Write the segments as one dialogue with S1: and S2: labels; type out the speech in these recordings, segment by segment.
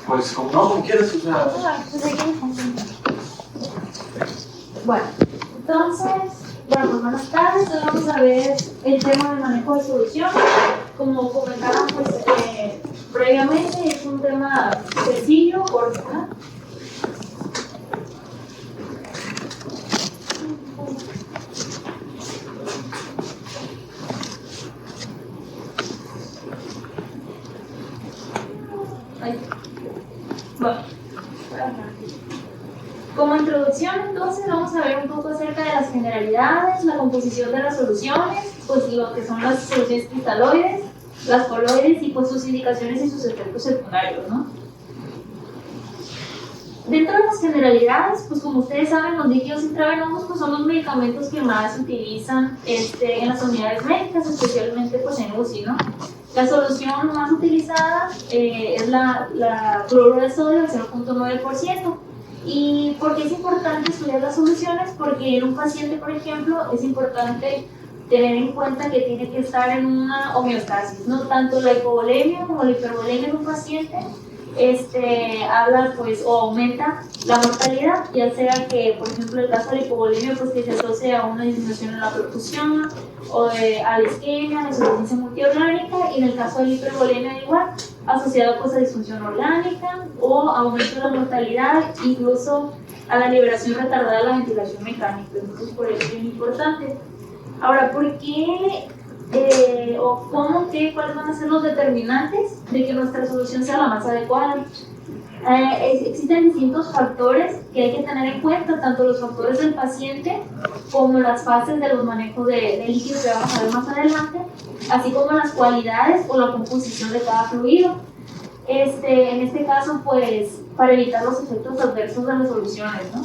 S1: Pues como no, como quieras, o sea.
S2: Bueno, entonces, pues buenas tardes. Hoy vamos a ver el tema del manejo de solución. Como comentaron pues, previamente, es un tema sencillo, corto, ¿no? Bueno, como introducción, entonces, vamos a ver un poco acerca de las generalidades, la composición de las soluciones, pues lo que son las soluciones cristaloides, las coloides y pues sus indicaciones y sus efectos secundarios, ¿no? Dentro de las generalidades, pues como ustedes saben, los líquidos intravenosos pues, son los medicamentos que más se utilizan en las unidades médicas, especialmente pues en UCI, ¿no? La solución más utilizada es la cloruro de sodio al 0.9%. ¿Y por qué es importante estudiar las soluciones? Porque en un paciente, por ejemplo, es importante tener en cuenta que tiene que estar en una homeostasis, ¿no? Tanto la hipovolemia como la hipervolemia en un paciente habla pues o aumenta la mortalidad, ya sea que por ejemplo el caso de la hipovolemia pues que se asocia a una disminución en la perfusión o a la isquemia, a la insuficiencia multiorgánica, y en el caso de la hipervolemia igual, asociado pues a disfunción orgánica o aumento de la mortalidad, incluso a la liberación retardada de la ventilación mecánica. Entonces por eso es bien importante. Ahora, ¿por qué o cómo, cuáles van a ser los determinantes de que nuestra solución sea la más adecuada? Existen distintos factores que hay que tener en cuenta, tanto los factores del paciente como las fases de los manejos de líquidos que vamos a ver más adelante, así como las cualidades o la composición de cada fluido. En este caso, pues, para evitar los efectos adversos de las soluciones, ¿no?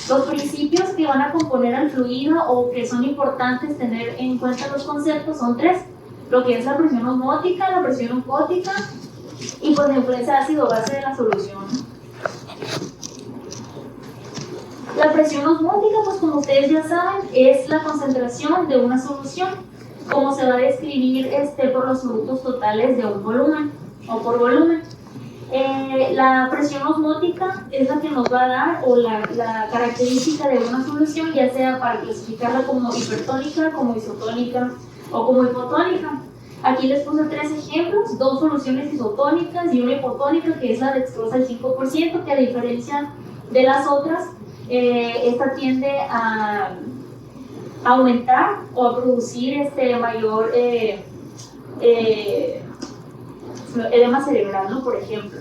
S2: Los principios que van a componer al fluido o que son importantes tener en cuenta los conceptos son tres: lo que es la presión osmótica, la presión oncótica y pues la influencia ácido-base de la solución. La presión osmótica, pues como ustedes ya saben, es la concentración de una solución, como se va a describir por los productos totales de un volumen o por volumen. La presión osmótica es la que nos va a dar o la característica de una solución, ya sea para clasificarla como hipertónica, como isotónica o como hipotónica. Aquí les puse tres ejemplos: dos soluciones isotónicas y una hipotónica, que es la dextrosa al 5%, que a diferencia de las otras, esta tiende a aumentar o a producir mayor edema cerebral, ¿no? Por ejemplo,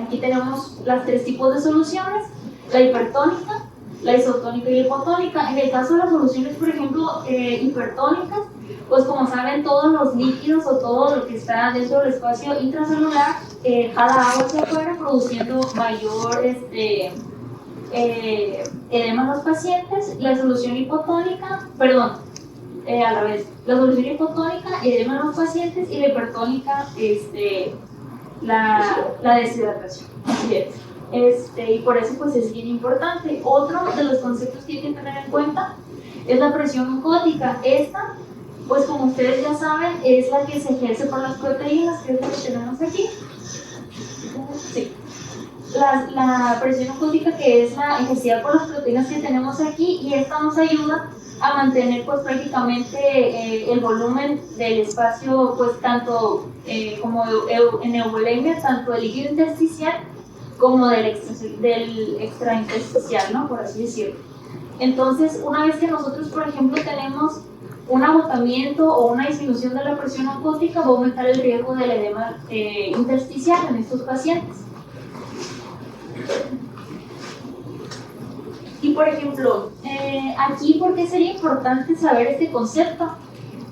S2: aquí tenemos las tres tipos de soluciones: la hipertónica, la isotónica y la hipotónica. En el caso de las soluciones, por ejemplo, hipertónicas, pues como saben, todos los líquidos o todo lo que está dentro del espacio intracelular jala agua hacia afuera, produciendo mayor edema en los pacientes. La solución hipotónica, al revés, la solución hipotónica edema en los pacientes, y la hipertónica la deshidratación. Así es. Y por eso pues es bien importante. Otro de los conceptos que hay que tener en cuenta es la presión oncótica. Esta, pues como ustedes ya saben, es la que se ejerce por las proteínas, que es lo que tenemos aquí. Sí. La presión oncótica, que es la ejercida por las proteínas que tenemos aquí, y esta nos ayuda a mantener pues prácticamente el volumen del espacio, pues tanto como en euvolemia, tanto del líquido intersticial como del extraintersticial, ¿no? Por así decirlo. Entonces, una vez que nosotros, por ejemplo, tenemos un agotamiento o una disminución de la presión oncótica, va a aumentar el riesgo del edema intersticial en estos pacientes. Y por ejemplo, aquí, ¿por qué sería importante saber este concepto?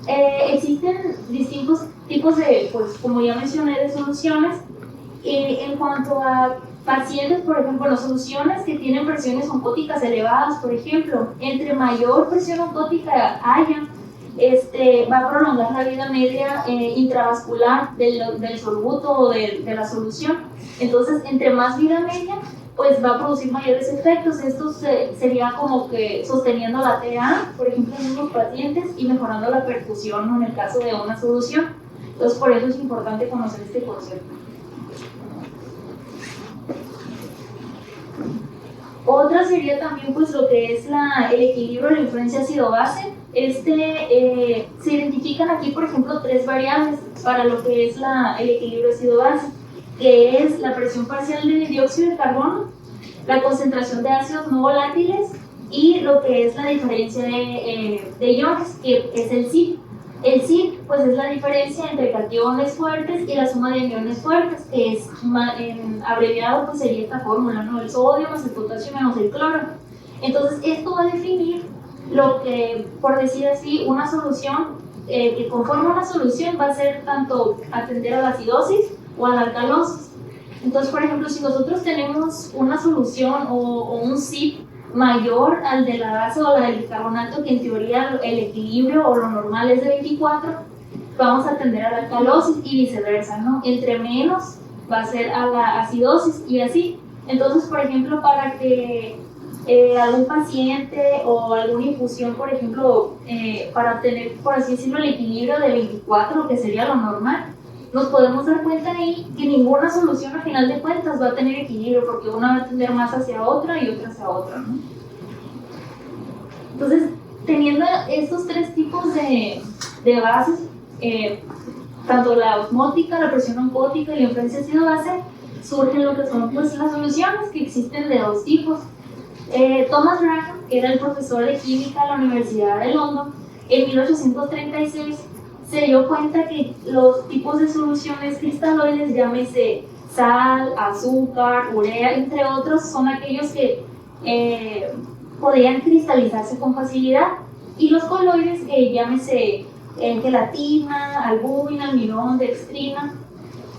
S2: Existen distintos tipos de, pues como ya mencioné, de soluciones. En cuanto a pacientes, por ejemplo, las soluciones que tienen presiones oncóticas elevadas, por ejemplo, entre mayor presión oncótica haya, va a prolongar la vida media intravascular del soluto o de la solución. Entonces, entre más vida media, pues va a producir mayores efectos. Esto sería como que sosteniendo la TA, por ejemplo, en unos pacientes, y mejorando la perfusión en el caso de una solución. Entonces, por eso es importante conocer este concepto. Otra sería también pues lo que es el equilibrio de la influencia ácido-base. Se identifican aquí, por ejemplo, tres variables para lo que es el equilibrio ácido-base, que es la presión parcial de dióxido de carbono, la concentración de ácidos no volátiles y lo que es la diferencia de iones, que es el CIP. El CIP pues es la diferencia entre cationes fuertes y la suma de iones fuertes, que es abreviado pues sería esta fórmula, ¿no? El sodio más el potasio menos el cloro. Entonces esto va a definir lo que, por decir así, una solución que conforma una solución va a ser tanto atender a la acidosis o a la alcalosis. Entonces, por ejemplo, si nosotros tenemos una solución o un CIP mayor al de la base o la del bicarbonato, que en teoría el equilibrio o lo normal es de 24, vamos a tender a la alcalosis y viceversa, ¿no? Entre menos va a ser a la acidosis y así. Entonces, por ejemplo, para que algún paciente o alguna infusión, por ejemplo, para obtener, por así decirlo, el equilibrio de 24, que sería lo normal, nos podemos dar cuenta ahí que ninguna solución a final de cuentas va a tener equilibrio, porque una va a tender más hacia otra y otra hacia otra, ¿no? Entonces, teniendo estos tres tipos de bases, tanto la osmótica, la presión osmótica y la influencia ácido-base, surgen lo que son pues, las soluciones, que existen de dos tipos. Thomas Graham, que era el profesor de química de la Universidad de London, en 1836 se dio cuenta que los tipos de soluciones cristaloides, llámese sal, azúcar, urea, entre otros, son aquellos que podían cristalizarse con facilidad, y los coloides, llámese gelatina, albúmina, almidón, dextrina,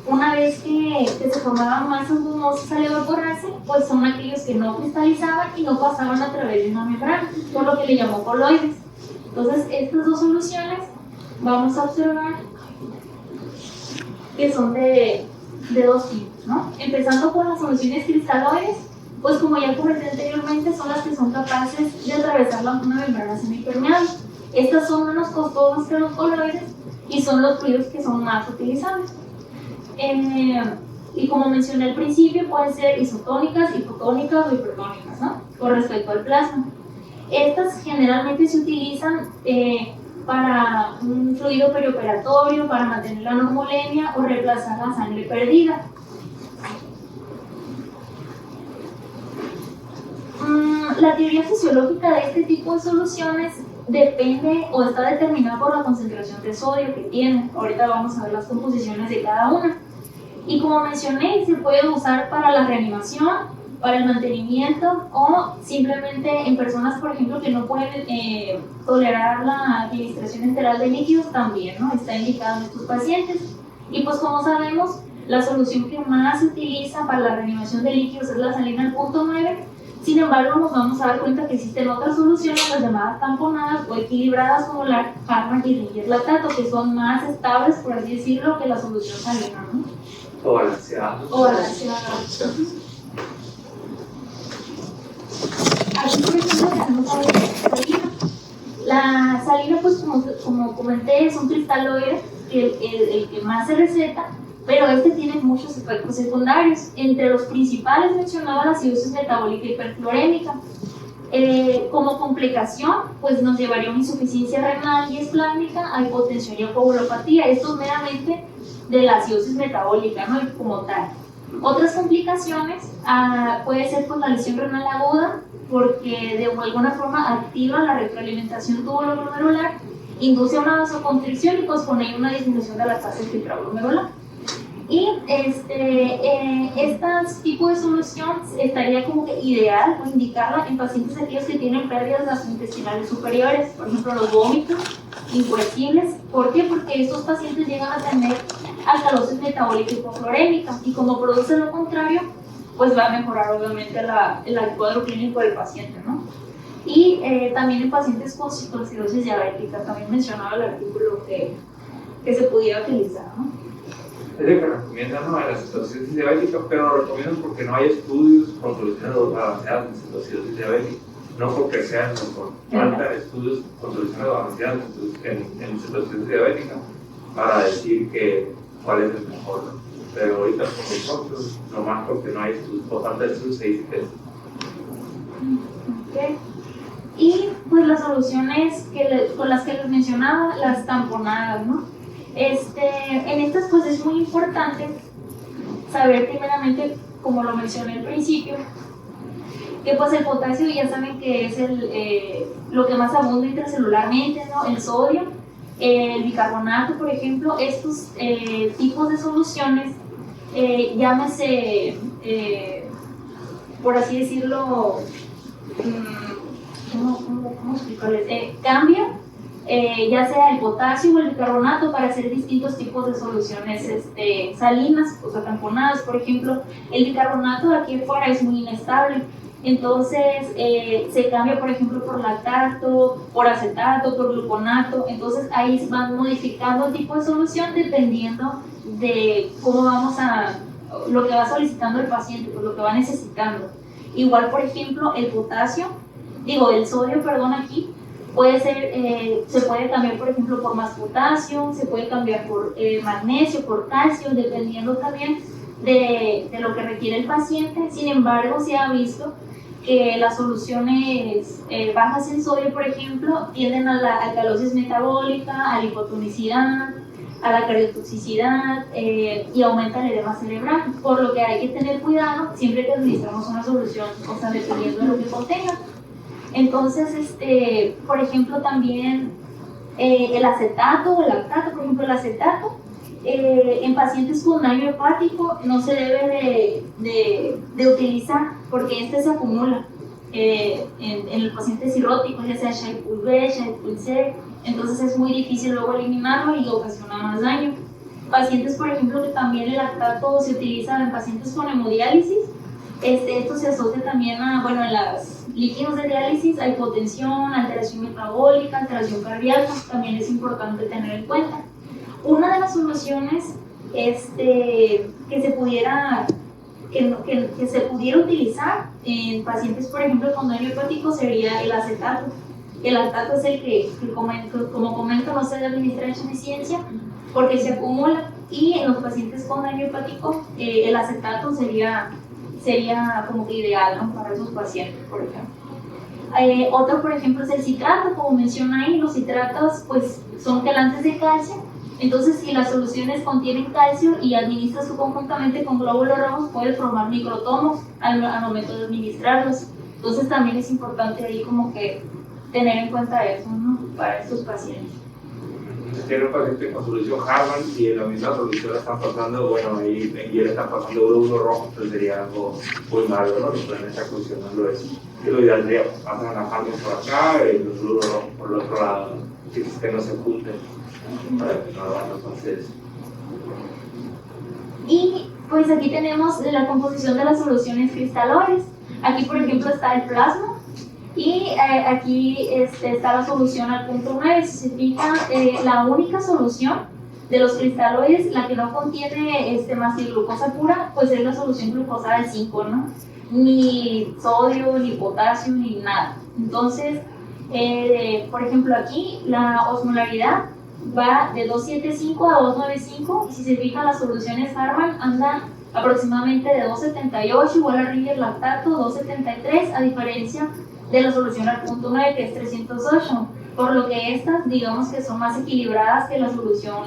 S2: una vez que se formaban masas gumosas al evaporarse, pues son aquellos que no cristalizaban y no pasaban a través de una membrana, por lo que le llamó coloides. Entonces, estas dos soluciones vamos a observar que son de dos tipos, ¿no? Empezando con las soluciones cristaloides, pues como ya comenté anteriormente, son las que son capaces de atravesar una membrana semipermeable. Estas son menos costosas que los coloides y son los fluidos que son más utilizables. Y como mencioné al principio, pueden ser isotónicas, hipotónicas o hipertónicas, ¿no? Con respecto al plasma. Estas generalmente se utilizan para un fluido perioperatorio, para mantener la normolemia o reemplazar la sangre perdida. La teoría fisiológica de este tipo de soluciones depende o está determinada por la concentración de sodio que tienen. Ahorita vamos a ver las composiciones de cada una. Y como mencioné, se puede usar para la reanimación, para el mantenimiento o simplemente en personas, por ejemplo, que no pueden tolerar la administración enteral de líquidos, también, ¿no? Está indicado en estos pacientes. Y pues como sabemos, la solución que más se utiliza para la reanimación de líquidos es la salina al punto 9. Sin embargo, nos vamos a dar cuenta que existen otras soluciones, las llamadas tamponadas o equilibradas, como la Hartmann y Ringer lactato, que son más estables, por así decirlo, que la solución salina, ¿no?
S1: O balanceada.
S2: O balanceada. Aquí, por ejemplo, tenemos la salina. La salina, pues como comenté, es un cristaloide, el que más se receta, pero este tiene muchos efectos secundarios. Entre los principales mencionaba la acidosis metabólica hiperfluorémica. Como complicación, pues nos llevaría a una insuficiencia renal y esplánica, a hipotensión y a coagulopatía. Esto es meramente de la acidosis metabólica, ¿no? Y como tal. Otras complicaciones puede ser pues, la lesión renal aguda, porque de alguna forma activa la retroalimentación tubulo-glomerular, induce una vasoconstricción y pospone una disminución de la tasa intraglomerular. Y este tipo de solución estaría como que ideal o indicada en pacientes aquellos que tienen pérdidas gastrointestinales superiores, por ejemplo los vómitos incoercibles. ¿Por qué? Porque estos pacientes llegan a tener alcalosis metabólica hipofluorémica y como produce lo contrario, pues va a mejorar obviamente el cuadro clínico del paciente, ¿no? Y también en pacientes con citoacidosis diabética, también mencionaba el artículo que se pudiera utilizar, ¿no?
S1: Es el que recomiendan, ¿no? En la citoacidosis diabética, pero lo recomiendan porque no hay estudios con soluciones balanceadas en citoacidosis diabética, no porque sean, no por falta de estudios con soluciones balanceadas en citoacidosis diabética para decir cuál es el mejor, ¿no? pero ahorita con nosotros, nomás porque no hay estudios, por falta de estudios se dice que es.
S2: Okay. Y pues las soluciones con las que les mencionaba, las tamponadas, ¿no? En estas pues es muy importante saber primeramente, como lo mencioné al principio, que pues el potasio ya saben que es lo que más abunda intracelularmente, ¿no? El sodio, el bicarbonato, por ejemplo, estos tipos de soluciones, llámese, por así decirlo, ¿cómo explicarles? Cambia ya sea el potasio o el bicarbonato para hacer distintos tipos de soluciones salinas, o sea, tamponadas. Por ejemplo, el bicarbonato de aquí afuera es muy inestable, entonces se cambia, por ejemplo, por lactato, por acetato, por gluconato. Entonces ahí van modificando el tipo de solución dependiendo de cómo lo que va solicitando el paciente, pues lo que va necesitando. Igual, por ejemplo, el sodio, perdón, aquí puede ser, se puede cambiar, por ejemplo, por más potasio, se puede cambiar por magnesio, por calcio, dependiendo también de lo que requiere el paciente. Sin embargo, se ha visto que las soluciones bajas en sodio, por ejemplo, tienden a la alcalosis metabólica, a la hipotonicidad, a la cardiotoxicidad y aumenta el edema cerebral, por lo que hay que tener cuidado siempre que utilizamos una solución, o sea, dependiendo de lo que contenga. Entonces, por ejemplo, también el acetato o el lactato, por ejemplo, el acetato, en pacientes con daño hepático no se debe de utilizar porque se acumula en el paciente cirrótico, ya sea Shaypul B, Shaypul C, entonces es muy difícil luego eliminarlo y ocasiona más daño. Pacientes, por ejemplo, que también el lactato se utiliza en pacientes con hemodiálisis, esto se asocia también a, bueno, en los líquidos de diálisis a hipotensión, alteración metabólica, alteración cardíaca, también es importante tener en cuenta. Una de las soluciones que se pudiera utilizar en pacientes, por ejemplo, con daño hepático sería el acetato. El lactato es el que como comento, no se debe administrar en suficiencia porque se acumula, y en los pacientes con daño hepático el acetato sería como que ideal, ¿no?, para esos pacientes, por ejemplo. Otro, por ejemplo, es el citrato. Como menciona ahí, los citratos pues son quelantes de calcio. Entonces, si las soluciones contienen calcio y administras conjuntamente con glóbulos rojos, puedes formar microtomos al momento de administrarlos. Entonces, también es importante ahí como que tener en cuenta eso, ¿no?, para estos pacientes.
S1: Tiene un paciente con solución Harman y en la misma solución la están pasando, bueno, ahí le están pasando glóbulos rojos, pues sería algo muy malo, ¿no? Que pueden estar funcionando eso. Y lo ideal sería pasar a Harman por acá y los glóbulos rojos por el otro lado, que no se junten para que no hagan los procesos.
S2: Y pues aquí tenemos la composición de las soluciones cristaloides. Aquí, por ejemplo, está el plasma. Y aquí está la solución al punto 9. Si se fija, la única solución de los cristaloides, la que no contiene más que glucosa pura, pues es la solución glucosada de 5, ¿no? Ni sodio, ni potasio, ni nada. Entonces, por ejemplo, aquí la osmolaridad va de 275 a 295, y si se fijan, las soluciones Harman andan aproximadamente de 278, igual a Ringer lactato 273, a diferencia de la solución al punto 9, que es 308, por lo que estas, digamos que son más equilibradas que la solución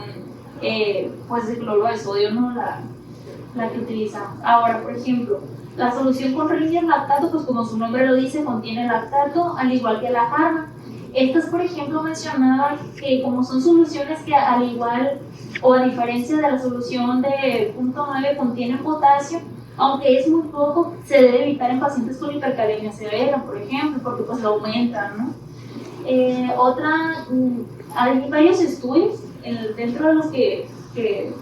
S2: pues de cloro de sodio, ¿no?, la que utilizamos. Ahora, por ejemplo, la solución con Ringer lactato, pues como su nombre lo dice, contiene lactato, al igual que la Harman. Estas, por ejemplo, mencionaba que como son soluciones que al igual o a diferencia de la solución de punto 9 contienen potasio, aunque es muy poco, se debe evitar en pacientes con hipercalemia severa, por ejemplo, porque pues lo aumentan, ¿no? Hay varios estudios dentro de los que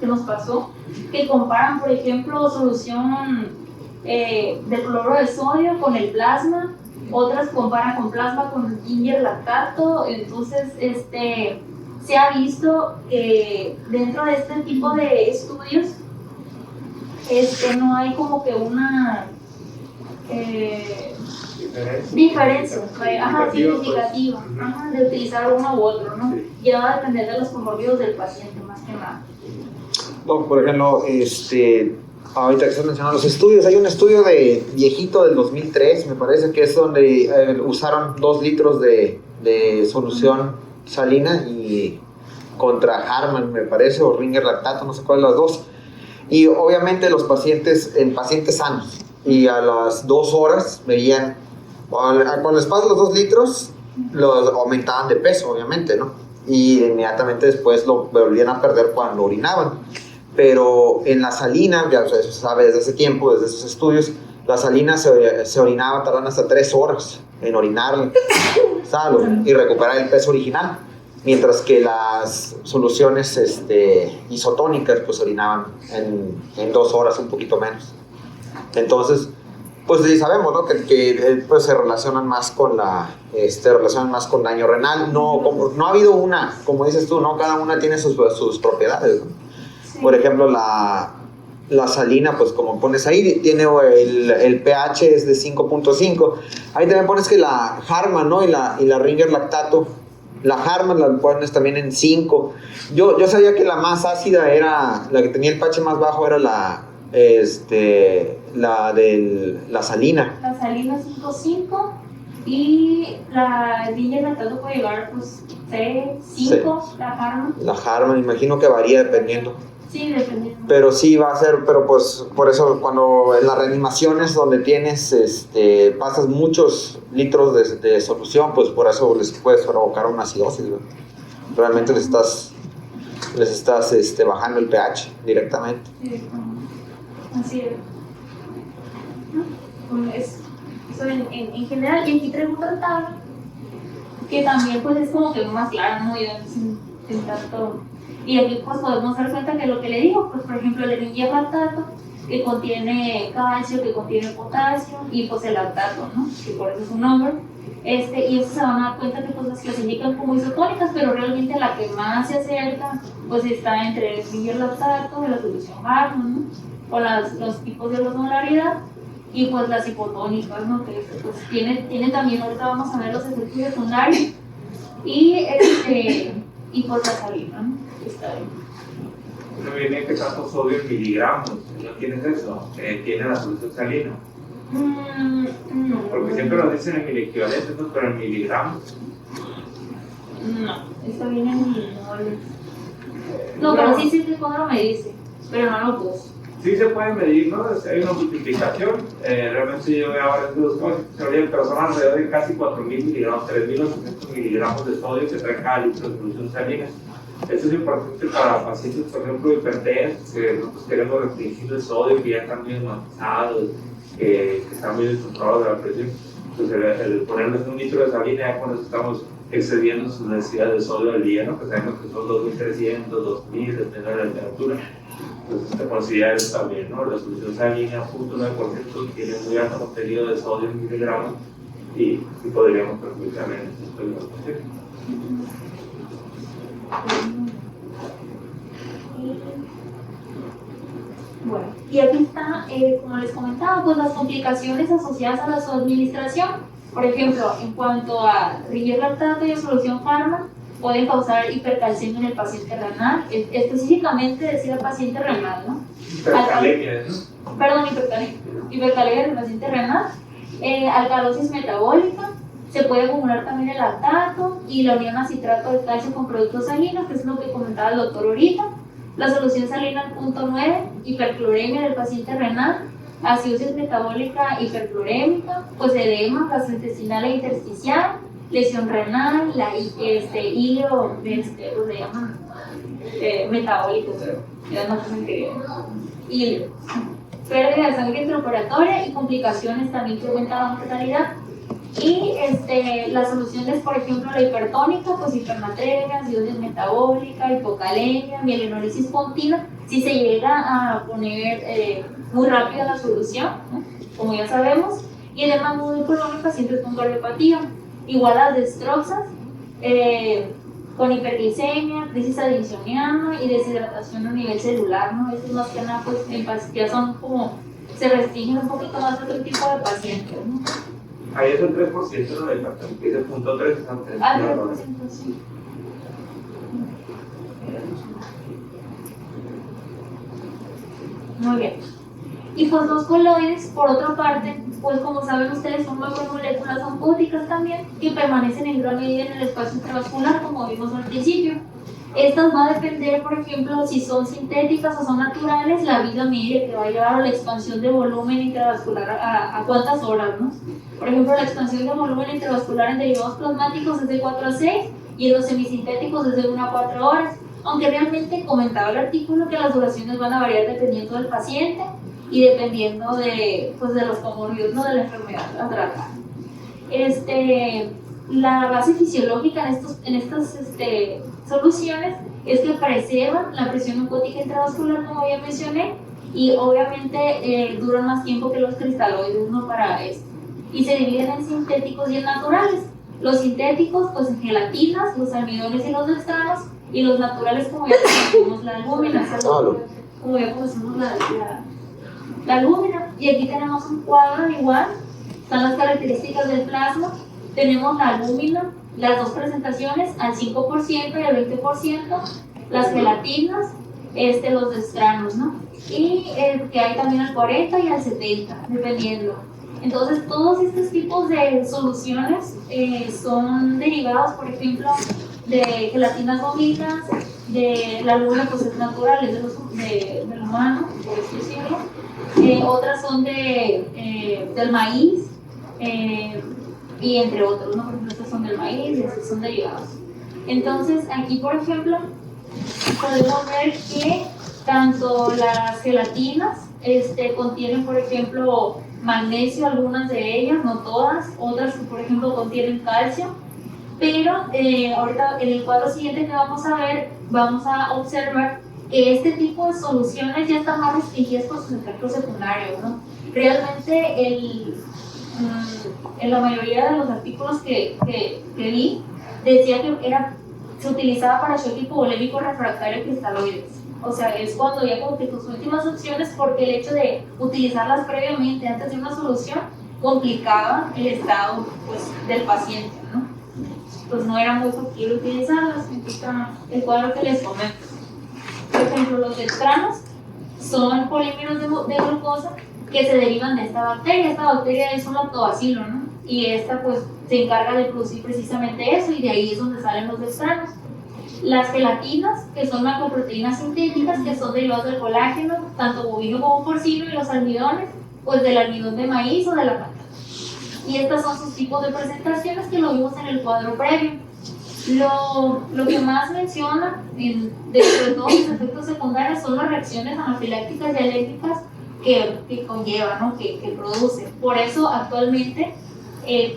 S2: nos pasó, que comparan, por ejemplo, solución de cloro de sodio con el plasma, otras comparan con plasma con Ringer lactato. Entonces, se ha visto que dentro de este tipo de estudios no hay como que una diferencia significativa de utilizar uno u otro, ¿no?
S1: Sí.
S2: Ya va a depender de los comórbidos del paciente, más que nada.
S3: No, por ejemplo, ahorita que estás mencionando los estudios, hay un estudio de viejito del 2003, me parece que es donde usaron 2 litros de solución salina y contra Harman, me parece, o Ringer lactato, no sé cuál de las dos. Y obviamente los pacientes, en pacientes sanos, y a las 2 horas veían, cuando les pasan los 2 litros, los aumentaban de peso, obviamente, ¿no? Y inmediatamente después lo volvían a perder cuando orinaban. Pero en la salina, ya se sabe desde hace tiempo, desde esos estudios, la salina se orinaba, tardan hasta 3 horas en orinar, ¿sabes? Y recuperar el peso original. Mientras que las soluciones isotónicas pues orinaban en 2 horas, un poquito menos. Entonces, pues sí sabemos, ¿no? que pues se relacionan más con daño renal. No ha habido una, como dices tú, ¿no? Cada una tiene sus propiedades, ¿no? Sí. Por ejemplo, la salina, pues como pones ahí, tiene el pH es de 5.5. Ahí también pones que la Harman, ¿no? y la Ringer lactato, la Harman la pones también en 5. Yo sabía que la más ácida era, la que tenía el pH más bajo era la salina.
S2: La salina 5.5 y la Ringer lactato puede llegar pues 6, 5, sí. La Harman.
S3: La Harman, imagino que varía dependiendo.
S2: Sí, dependiendo.
S3: Pero sí va a ser, pero pues por eso cuando en las reanimaciones donde tienes, pasas muchos litros de solución, pues por eso les puedes provocar una acidosis, ¿no? Realmente les estás bajando el pH directamente.
S2: Sí, así es. Eso en general, y aquí traigo otra tabla que también pues es como que más clara, ¿no? Sin tanto. Y aquí pues podemos dar cuenta que lo que le digo, pues por ejemplo el Ringer lactato, que contiene calcio, que contiene potasio, y pues el lactato, ¿no? Que por eso es un nombre. Y eso se van a dar cuenta que pues las clasifican como isotónicas, pero realmente la que más se acerca pues está entre el Ringer lactato, de la solución Harman, ¿no? O los tipos de osmolaridad, y pues las hipotónicas, ¿no? Que pues tienen también, ahorita vamos a ver los efectos secundarios, y pues la salina, ¿no? Está bien.
S1: No viene que tanto sodio en miligramos, ¿no tienes eso? Tiene la solución salina.
S2: No.
S1: Porque siempre lo dicen en equivalentes, ¿no? Pero en miligramos.
S2: No, está bien en milimoles. No, pero sí que cuadro me dice, pero no lo puso.
S1: Sí se puede medir, ¿no? Hay una multiplicación. Realmente yo veo ahora estos cosas, pero son alrededor de casi 4.000 miligramos, 3.800 miligramos de sodio que trae cada litro de solución salina. Esto es importante para pacientes, por ejemplo, hipertensos, que nosotros queremos restringir el sodio, que ya están muy desmatizados, que están muy descontrolados de la presión. Entonces, el ponerles 1 litro de salina, ya cuando estamos excediendo sus necesidades de sodio al día, ¿no? Que sabemos que son 2.300, 2.000, dependiendo de la temperatura. Entonces, se considera eso también, ¿no? La solución salina, 0.9%, tiene muy alto contenido de sodio en miligramos y podríamos perjudicar en estos pacientes.
S2: Bueno, y aquí está, como les comentaba, pues las complicaciones asociadas a la su administración. Por ejemplo, en cuanto a Ringer lactato y solución Harman, pueden causar hipercalcemia en el paciente renal, específicamente decir el paciente renal, ¿no?
S1: Hipercalemia, ¿no?
S2: Perdón, hipercalemia en el paciente renal, alcalosis metabólica. Se puede acumular también el lactato y la unión a citrato de calcio con productos salinos, que es lo que comentaba el doctor ahorita. La solución salina al punto 9, hipercloremia del paciente renal, acidosis metabólica hiperclorémica, pues edema gastrointestinal e intersticial, lesión renal, hígado, pues le llaman metabólico, pero ya no se me hígado. Pérdida de sangre intraoperatoria y complicaciones también que aumentan la mortalidad. Y las soluciones, por ejemplo, la hipertónica, pues hipernatremia, acidosis metabólica, hipocalemia, mielinolisis pontina, si se llega a poner muy rápida la solución, ¿no? Como ya sabemos, y edema muy prolongado en pacientes con cardiopatía, igual las destroxas, con hiperglicemia, crisis adinsoniana y deshidratación a nivel celular, ¿no? Estos más que nada, pues ya son como, se restringen un poquito más a otro tipo de pacientes, ¿no?
S1: Ahí es el 3%, ¿no? De hipertensión, que es el punto 3, es el 3%.
S2: Ah, 3%, sí. Muy bien. Y pues los coloides, por otra parte, pues como saben ustedes, son macromoléculas oncóticas también, que permanecen en gran medida en el espacio intravascular, como vimos al principio. Estas va a depender, por ejemplo, si son sintéticas o son naturales, la vida media que va a llevar a la expansión de volumen intravascular a cuántas horas, ¿no? Por ejemplo, la expansión de volumen intravascular en derivados plasmáticos es de 4 a 6 y en los semisintéticos es de 1 a 4 horas, aunque realmente comentaba el artículo que las duraciones van a variar dependiendo del paciente y dependiendo de, pues, de los comorbidos, ¿no? De la enfermedad a tratar. La base fisiológica en estas soluciones es que preservan la presión oncótica intravascular, como ya mencioné, y obviamente duran más tiempo que los cristaloides, ¿no? Para esto. Y se dividen en sintéticos y en naturales. Los sintéticos, pues en gelatinas, los almidones y los dextranos, y los naturales, como ya conocemos, la albúmina, como ya conocemos la albúmina. Y aquí tenemos un cuadro igual, están las características del plasma. Tenemos la albúmina, las dos presentaciones, al 5% y al 20%, las gelatinas, los dextranos, ¿no? Y que hay también al 40 y al 70, dependiendo. Entonces, todos estos tipos de soluciones son derivados, por ejemplo, de gelatinas bonitas, de la albúmina, pues es natural, es del humano, por así decirlo. Otras son del maíz, y entre otros, ¿no? Por ejemplo, estos son del maíz y estos son derivados. Entonces, aquí, por ejemplo, podemos ver que tanto las gelatinas contienen, por ejemplo, magnesio, algunas de ellas, no todas, otras, por ejemplo, contienen calcio, pero ahorita en el cuadro siguiente que vamos a ver, vamos a observar que este tipo de soluciones ya están más restringidas por sus efectos secundarios, ¿no? Realmente en la mayoría de los artículos que vi, decía que se utilizaba para shock hipovolémico refractario cristaloides. O sea, es cuando ya como que tus últimas opciones, porque el hecho de utilizarlas previamente antes de una solución complicaba el estado, pues, del paciente, ¿no? Pues no era muy factible utilizarlas. Entonces, el cuadro que les comento. Por ejemplo, los dextranos son polímeros de glucosa que se derivan de esta bacteria. Esta bacteria es un lactobacilo, ¿no? Y esta pues se encarga de producir precisamente eso, y de ahí es donde salen los dextranos. Las gelatinas, que son macroproteínas sintéticas, que son derivados del colágeno, tanto bovino como porcino, y los almidones, pues del almidón de maíz o de la patata. Y estas son sus tipos de presentaciones que lo vimos en el cuadro previo. Lo que más menciona dentro de todos los efectos secundarios son las reacciones anafilácticas y alérgicas que conlleva, ¿no? que produce. Por eso actualmente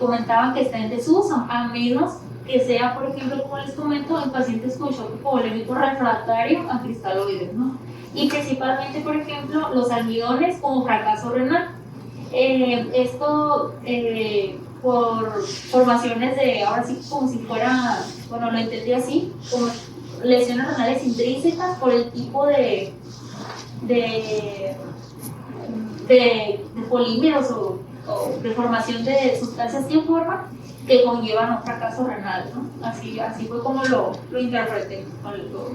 S2: comentaban que está en desuso, a menos que sea, por ejemplo, como les comento, en pacientes con shock hipovolémico refractario a cristaloides, ¿no? Y principalmente, por ejemplo, los almidones como fracaso renal. Esto por formaciones de, ahora sí como si fuera, bueno, lo entendí así, como lesiones renales intrínsecas por el tipo de polímeros o de formación de sustancias que forman que conllevan un fracaso renal, ¿no? Así fue como lo interpreté,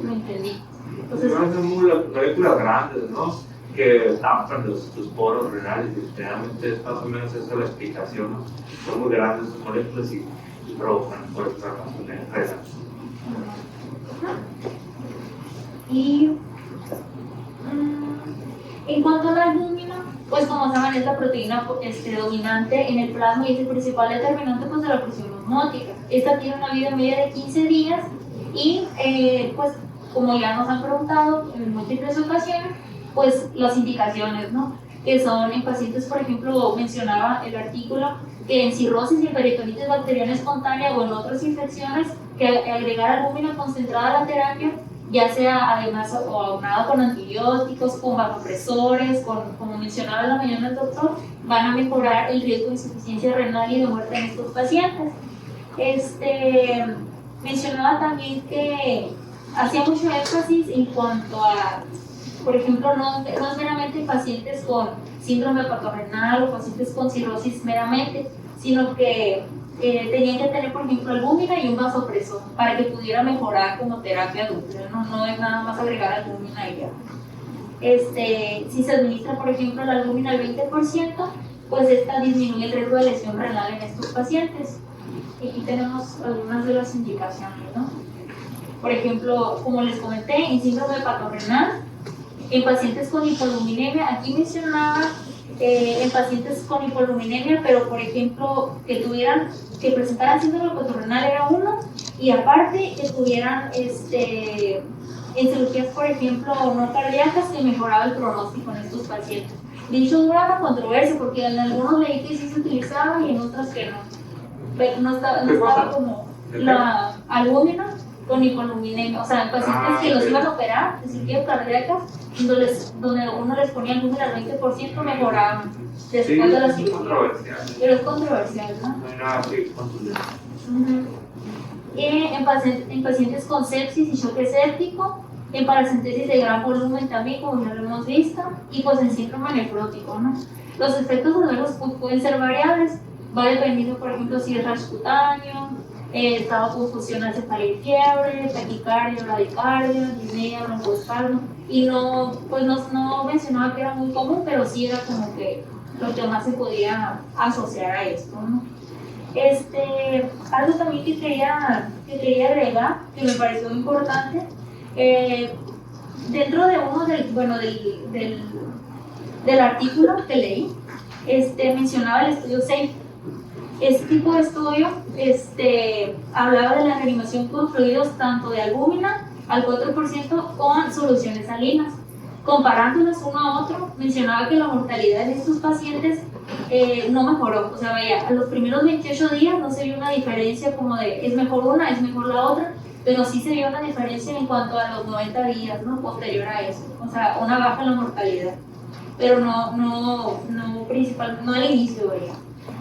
S2: lo entendí. Entonces,
S1: son moléculas grandes, ¿no? Que tapan tus poros renales, y generalmente es más o menos esa la explicación, ¿no? Son muy grandes sus moléculas y provocan por el fracaso renal.
S2: Y en cuanto a la albúmina, pues como saben es la proteína dominante en el plasma y es el principal determinante, pues, de la presión osmótica. Esta tiene una vida media de 15 días y pues como ya nos han preguntado en múltiples ocasiones, pues las indicaciones, ¿no? Que son en pacientes, por ejemplo, mencionaba el artículo que en cirrosis y peritonitis bacteriana espontánea o en otras infecciones, que agregar albúmina concentrada a la terapia, ya sea además o aunado con antibióticos, con vasopresores, como mencionaba en la mañana el doctor, van a mejorar el riesgo de insuficiencia renal y de muerte en estos pacientes. Mencionaba también que hacía mucho énfasis en cuanto a, por ejemplo, no es meramente en pacientes con síndrome hepatorrenal o pacientes con cirrosis meramente, sino que tenían que tener, por ejemplo, albúmina y un vasopresor para que pudiera mejorar como terapia dulce, no es nada más agregar albúmina y ya. Si se administra, por ejemplo, la albúmina al 20%, pues esta disminuye el riesgo de lesión renal en estos pacientes. Y aquí tenemos algunas de las indicaciones, ¿no? Por ejemplo, como les comenté, en síndrome hepatorenal, en pacientes con hipoaluminemia, aquí mencionaba en pacientes con hipoaluminemia, pero por ejemplo, que presentaran síndrome hepatorenal era uno, y aparte que tuvieran en cirugías, por ejemplo, no cardíacas, que mejoraba el pronóstico en estos pacientes. Dicho hubo una controversia, porque en algunos leí que sí se utilizaba y en otros que no. Pero no estaba como la albúmina con hipoaluminemia, o sea, en pacientes que los iban a operar de cirugías cardíacas, donde uno les ponía albúmina al 20%, mejoraban después de la cirugía. Pero es controversial, ¿no?
S1: No hay nada que contundente.
S2: En pacientes con sepsis y choque séptico, en paracentesis de gran volumen también, como ya lo hemos visto, y pues en síndrome nefrótico, ¿no? Los efectos adversos pueden ser variables, va dependiendo, por ejemplo, si es rash cutáneo, estado de confusión al cefalea y fiebre, taquicardia, bradicardia, disnea, broncoespasmo, y no mencionaba que era muy común, pero sí era como que lo que más se podía asociar a esto, ¿no? Algo también que quería agregar, que me pareció importante, dentro de uno del artículo que leí, mencionaba el estudio SAFE. Este tipo de estudio hablaba de la reanimación con fluidos tanto de albúmina al 4% con soluciones salinas. Comparándolas uno a otro, mencionaba que la mortalidad de estos pacientes no mejoró. O sea, vaya, a los primeros 28 días no se vio una diferencia como de es mejor una, es mejor la otra, pero sí se vio una diferencia en cuanto a los 90 días, ¿no? Posterior a eso. O sea, una baja en la mortalidad. Pero no al inicio, vaya.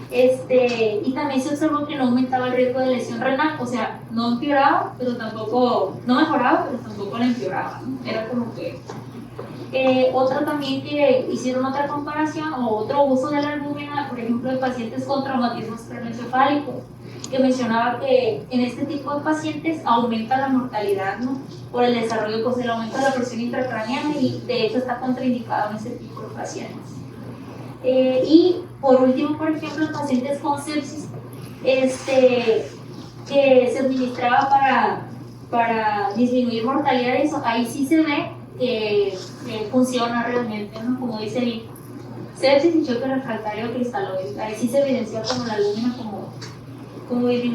S2: Y también se observó que no aumentaba el riesgo de lesión renal, o sea, no empeoraba, pero tampoco, no mejoraba, pero tampoco la empeoraba, ¿no? Era como que otra también que hicieron otra comparación o otro uso de la albúmina, por ejemplo, en pacientes con traumatismos craneoencefálicos, que mencionaba que en este tipo de pacientes aumenta la mortalidad, ¿no? Por el desarrollo, pues el aumento de la presión intracraneana, y de hecho está contraindicado en ese tipo de pacientes. Y por último, por ejemplo, en pacientes con sepsis, que se administraba para disminuir mortalidad, eso, ahí sí se ve que funciona realmente, ¿no? Como dice Vic, sepsis y choque refractario cristaloide, ahí sí se evidencia como la albúmina como que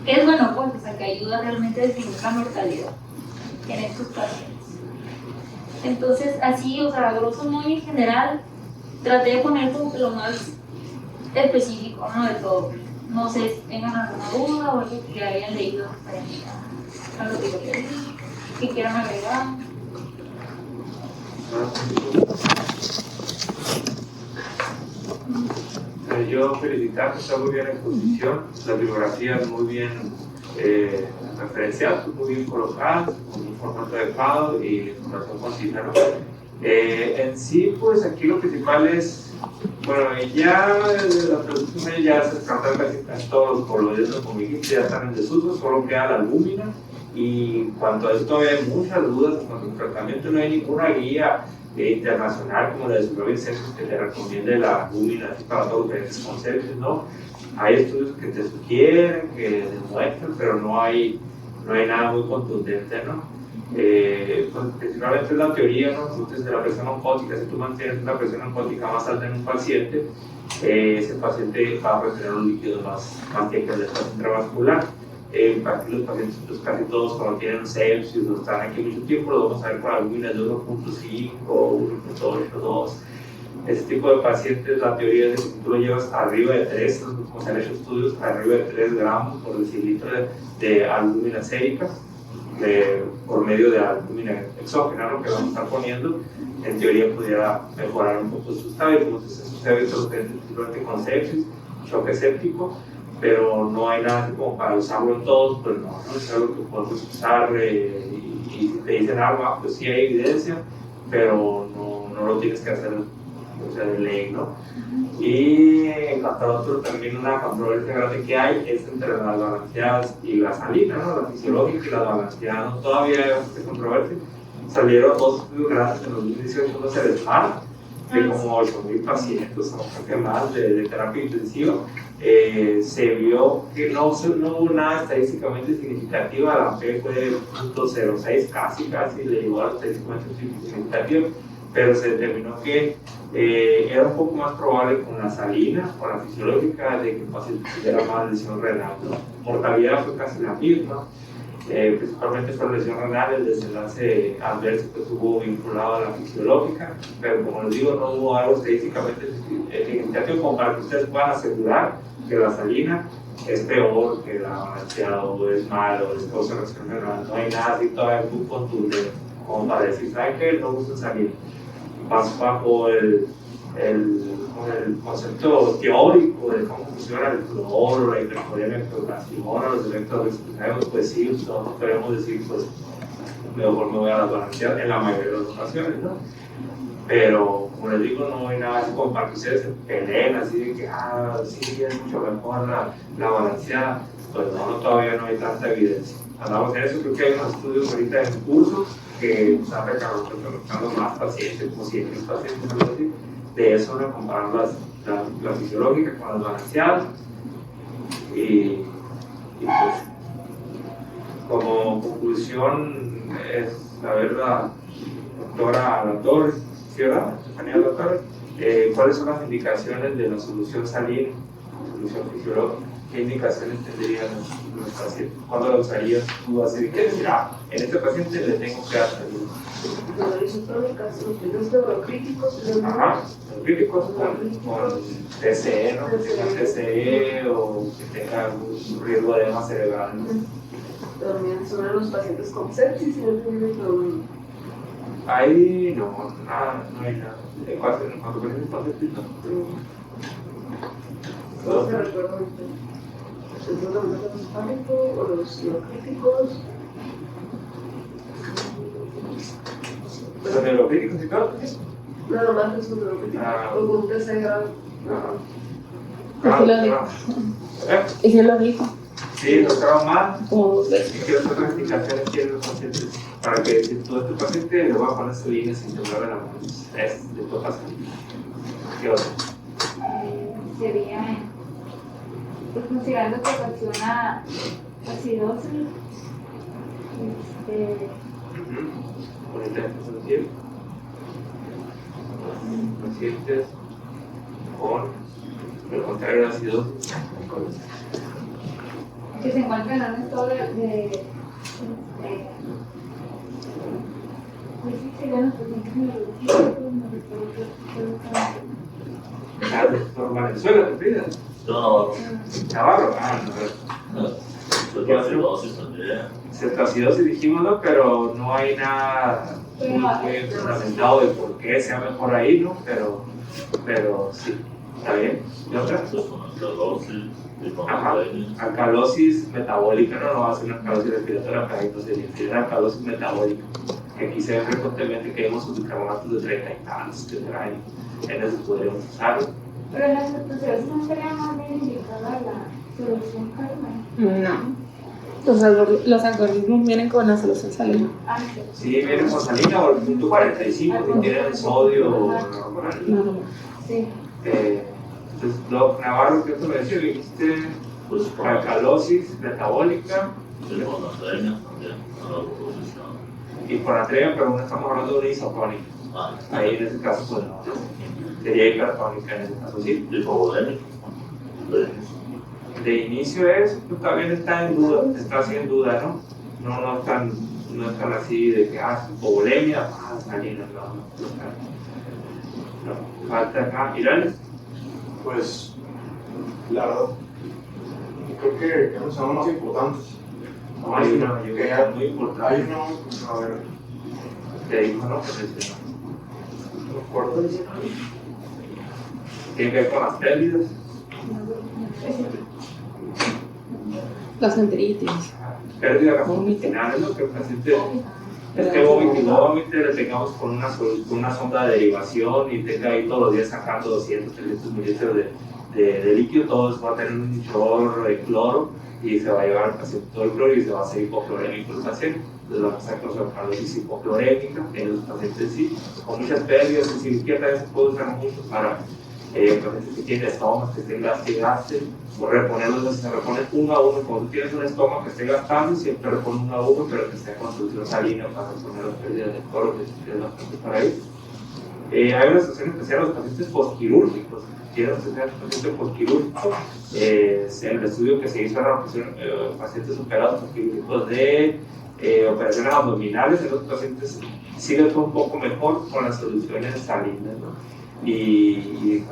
S2: es bueno, pues, o sea, que ayuda realmente a disminuir la mortalidad en estos pacientes. Entonces, así, o sea, a grosso modo en general, traté de poner como que lo más específico, ¿no? De todo. No sé si tengan alguna duda o algo que hayan leído referente a lo que yo leí, que quieran agregar.
S1: Yo felicitar que está muy bien la exposición, la bibliografía es muy bien referenciada, muy bien colocada, con un formato adecuado y la información concisa, ¿no? En sí, pues aquí lo principal es, bueno, ya la producción ya se descartan casi todos los coloides, como dijiste, ya están en desuso, solo queda la albúmina, y en cuanto a esto todavía hay muchas dudas, en cuanto al tratamiento no hay ninguna guía internacional como la de Subrovin Sepsis que te recomiende la albúmina para todos los pacientes con sepsis, ¿no? Hay estudios que te sugieren, que demuestran, pero no hay nada muy contundente, ¿no? Pues principalmente es la teoría, ¿no? Entonces, de la presión oncótica, si tú mantienes una presión oncótica más alta en un paciente, ese paciente va a retener un líquido más que el espacio intravascular. Los pacientes, pues casi todos cuando tienen sepsis o están aquí mucho tiempo, lo vamos a ver con albúminas de 1.5, 1.8, 2. Ese tipo de pacientes, la teoría es que si tú lo llevas arriba de 3, como se han hecho estudios, arriba de 3 gramos por decilitro de albúmina sérica, por medio de albúmina exógena, ¿no? Que vamos a estar poniendo, en teoría pudiera mejorar un poco su estado, y como se sucede con sepsis, choque séptico, pero no hay nada así como para usarlo en todos, pues no es algo que podemos usar, y si te dicen algo, pues sí hay evidencia, pero no lo tienes que hacer, o sea, de ley, ¿no? Y en cuanto a otro, también una controversia grande que hay es entre las balanceadas y la salina, ¿no? La fisiológica y la balanceada, ¿no? Todavía hay bastante controversia. salieron dos estudios grandes en 2018, uno es el SMART, de como 8,000 pacientes, o creo que más, de terapia intensiva. Se vio que no hubo nada estadísticamente significativo, la P fue 0.06, casi le llegó a lo estadísticamente significativo, pero se determinó que era un poco más probable con la salina, con la fisiológica, de que el paciente tuviera más lesión renal, ¿no? Mortalidad fue casi la misma, principalmente por lesión renal, el desenlace adverso que tuvo vinculado a la fisiológica, pero como les digo, no hubo algo estadísticamente significativo como para que ustedes puedan asegurar que la salina es peor que la balanceada o es malo, es causa reacción renal. No hay nada así todavía muy contundente como para decir, ¿saben qué? No usan salina. Bajo el concepto teórico de cómo funciona el cloro, la hipercolemia, los efectos respiratorios, pues sí, nosotros podemos decir, pues mejor me voy a la balanceada en la mayoría de las ocasiones, ¿no? Pero, como les digo, no hay nada así como para que ustedes se peleen así de que, sí, es mucho mejor la balanceada. Pues no, todavía no hay tanta evidencia. Hablamos de eso, creo que hay unos estudios ahorita en curso que están recabando más pacientes, como 100,000 pacientes, algo así. De eso, ¿no? Comparar la fisiológica con las balanceadas. Y pues, como conclusión, es saber la doctora La Torre, ¿sí, verdad? Estefanía La Torre, ¿cuáles son las indicaciones de la solución salina, solución fisiológica? ¿Qué indicaciones tendrían los pacientes? ¿Cuándo lo usarías tú así? ¿Qué decir? En este paciente le tengo que dar salina.
S4: Los isotónicas, los neurocríticos,
S1: los críticos con TCE, ¿no? Que tenga TCE o que tenga un riesgo de edema cerebral, ¿no?
S4: También sobre los pacientes con sepsis, no tienen problema.
S1: Ahí no, nada, no hay nada. Cuando pacientes con sepsis, no.
S4: No se recuerdan el tratamiento hispánico o los neurocríticos.
S1: ¿Los neurocríticos y todo?
S4: Nada más los neurocríticos. O con un TCE grave.
S5: ¿Y qué lo dijo?
S1: Sí, lo traba más.
S5: Como 2 veces.
S1: ¿Y qué otras indicaciones tienen los pacientes? Para que si tú a tu paciente le voy a poner salina sin temblar en la mano. Es de tu paciente. ¿Qué otro?
S2: Sería, pues considerando que ocasiona acidosis,
S1: Bonita sentir. Pacientes con el contrario de acidosis.
S2: que se encuentra en un estado de pues sí, serían los pacientes
S1: ¿Por Venezuela te piden?
S6: No,
S1: Navarro.
S6: no. Acidosis también.
S1: Cetoacidosis dijimos, ¿no? Pero no hay nada muy fundamentado de por qué sea mejor ahí, ¿no? Pero sí, está bien. ¿Y otra?
S6: Pues con alcalosis y con
S1: alcalosis metabólica, no va a ser una alcalosis respiratoria, pero sería alcalosis metabólica. Que aquí se ve frecuentemente que vemos sus bicarbonatos de 30 y tantos que traen. En eso podríamos usarlo.
S2: Pero en la cetoacidosis no sería más bien indicada la solución Carmen.
S5: No. Los algoritmos vienen con la solución salina.
S1: Sí, vienen con salina o el punto 45 que tienen el sodio normal.
S5: No.
S2: Sí.
S1: Entonces, Navarro, ¿qué te me decía? Dijiste
S6: Pues con
S1: alcalosis metabólica
S6: sí, con atremia también, a la oposición.
S1: y con atremia, pero no estamos hablando de una isotónica. Ahí en ese caso, pues no. Sería hipertónica en ese caso, sí.
S6: Hipovolémico.
S1: De inicio es, pues, también está en duda, está así en duda, ¿no? No están así de que, hipovolemia, salina, no. Falta acá, Irán.
S7: Pues, la verdad, creo que esos son los más importantes.
S1: No, hay una mayoría muy importante.
S7: Hay uno, a ver,
S1: Te dijo, ¿no? Pues
S7: los cortos.
S1: tiene que ver con las pérdidas.
S5: Las enteritis.
S1: Pérdidas gastrointestinales, ¿no? Que el paciente vómito le tengamos con una sonda de derivación y tenga ahí todos los días sacando 200, 300 mililitros de líquido, todos va a tener un chorro de cloro y se va a llevar al paciente todo el cloro y se va a hacer hipoclorémico el paciente. les van a hacer concentradosis hipoclorémica en los pacientes sí, con muchas pérdidas en cirugía también se puede usar mucho para pacientes que tienen estómago, que estén gaste, o reponerlos, se reponen uno a uno. Cuando tú tienes un estómago que esté gastando, siempre reponen uno a uno, pero que esté con solución salina para reponer las pérdidas de coro, que es bastante para ellos. Hay una situación especial a los pacientes postquirúrgicos. Quiero tener pacientes postquirúrgicos. El estudio que se hizo era pacientes operados postquirúrgicos de operaciones abdominales. En los pacientes sí les fue un poco mejor con las soluciones salinas, ¿no? Y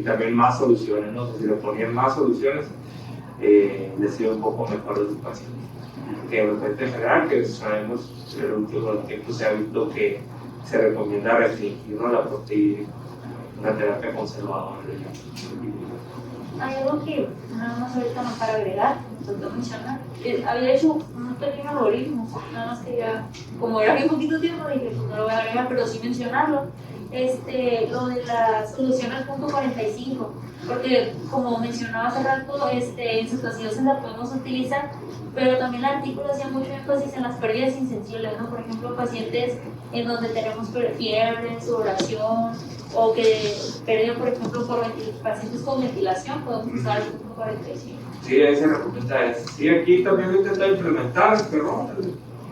S1: también más soluciones, ¿no? Si le ponían más soluciones, les iba un poco mejor a los pacientes. Que en general, que sabemos en el último tiempo se ha visto que se recomienda restringir, ¿no?, la proteína, una terapia conservadora.
S2: Hay algo que nada más ahorita no para agregar, intento mencionar. Había hecho un pequeño algoritmo, nada más que ya, como era bien poquito tiempo, dije, pues no lo voy a agregar, pero sí mencionarlo. Lo de la solución al punto 45, porque como mencionaba hace rato, en situaciones la podemos utilizar, pero también el artículo hacía mucho énfasis en las pérdidas insensibles, ¿no? Por ejemplo, pacientes en donde tenemos fiebre, sudoración, o que pérdida, por ejemplo, por pacientes con ventilación, podemos usar el punto 45.
S1: Sí, ahí se recomienda eso. Sí, aquí también lo he intentado implementar, pero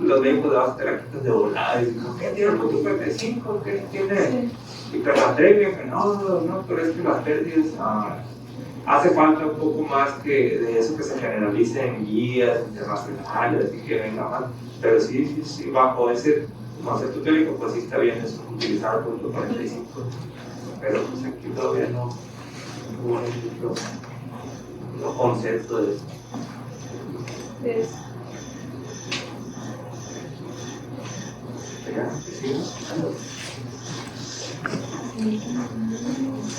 S1: los médicos de base te la quitan de volada y dicen, ¿qué tiene el punto 45? ¿Qué tiene hipernatremia? Que no, pero es que las pérdidas hace falta un poco más que de eso que se generalice en guías internacionales y que venga más. Pero sí, bajo ese concepto teórico, pues sí está bien eso, utilizar el punto 45. Pero pues aquí todavía no hubo los conceptos de eso. ¿Ya? ¿Sí?